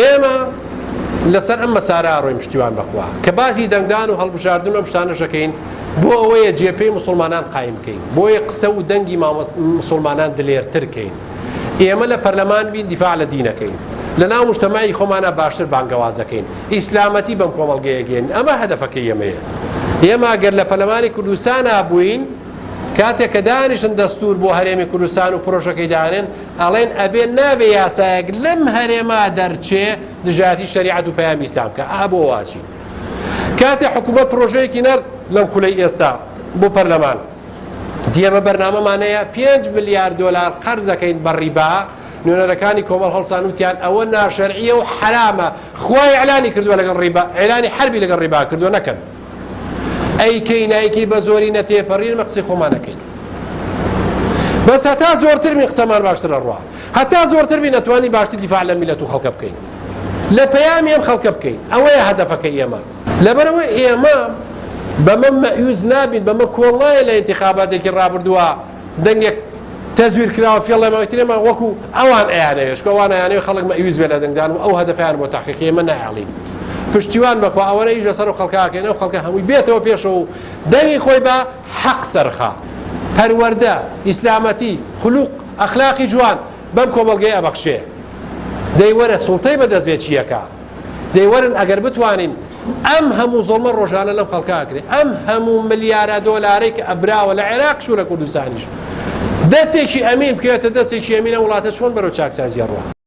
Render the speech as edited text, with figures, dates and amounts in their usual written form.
ئێمە لەسەر ئەم مەسارە ڕۆی پشتیوان بەخوا کە باسی دەنگدان و هەڵبژاردن ئەم شتانە شەکەین بۆ ئەوەیە جێپەی مسلمانان قایم بکەین بۆیە قسە و دەنگی مسلمانان دلێرترکەین ئێمە لە پەرلەمان بین دیفاع لە دینەکەین لە ناو مجتەمەعی خۆمانە باشتر بانگەوازەکەین ئیسلامەتی بەم کۆمەڵگەیەگەین ئەمە هەدەفەکەی ئێمەیە ئێمە ئەگەر لە پەرلەمانی کوردستان بووین کاتێک کە دانیشن دەستور بۆ هەرێمی کوردستان و پرۆژەکەی دانێن ئەڵێن ئەبێ نابێ یاسایەک لەم هەرێما دەرچێ دژاتی شەریعەت و پەیامی ئیسلام کە بۆ واچی کاتێک حکوومەت پرۆژەیەکی نەرد لەم خولەی ئێستا بۆ پەرلەمان دیێمە بەرنامەمانەیە 5 ملیار دۆلار قەرزەکەین بە ڕیبا نوێنەرەکانی کۆمەڵ هەڵسان وتیان ئەوە ناشەرعیە و حرامە خوای ئەعلانی کردووە لەگەڵ ڕیبا ئەعلانی حربی لەگەڵ ڕیبا کردووە نەکەن ئەیکەی نایکەی بە زۆری نەتێپەڕین مە قسەی خۆمانەکەین بەس هەتا زۆرتر من قسەمان باشتر ئەڕوا هەتا زۆرتر من نەتوانی باشتر دیفاع لە میلەت و خەڵکە بکەین لە پەیامی ئەم خەڵکە بکەین ئەوەیە هەدەفەکەی ئێمە لەبەرەوەی ئێمە بەمە مەعیوز نابین بەمە کۆڵایە لە ئینتیخاباتێکی ڕابردووە دەنگێک تەزویر کراوە فێڵەمەوەترێمە وەکو ئەوان ئەیانەوێت ئەوان ئەیانەوێت خەڵک مەعیوز بێ لە دەنگدان و ئەو هەدەفیان بۆ تاقیقی ئێمە نایڵین پشتیوان بەخوا ئەوەنە ئیش لەسەر و خەڵکاکەین ئەو خەڵکە هەمووی بێتەوە پێشەوە و دەنگی خۆی بە حەق سەرخا پەروەردە ئیسلامەتی خولوق ئەخلاقی جوان بەم کۆمەڵگەی ئەبەخشێ دەیوەرە سوڵتەی بەدەست بێت چیەکە دەیوەرن ئەگەر بتوانین ئەم هەموو زۆڵمە ڕۆژانە لەم خەڵکاکرێ ئەم هەموو ملیارە دۆلارێک کە ئەبراوە لە عێراقش و لە کوردستانیش دەستێکی ئەمین بکەوێتە دەستێکی ئەمینە وڵاتە چۆن بەرەو چاکسازی ڕوا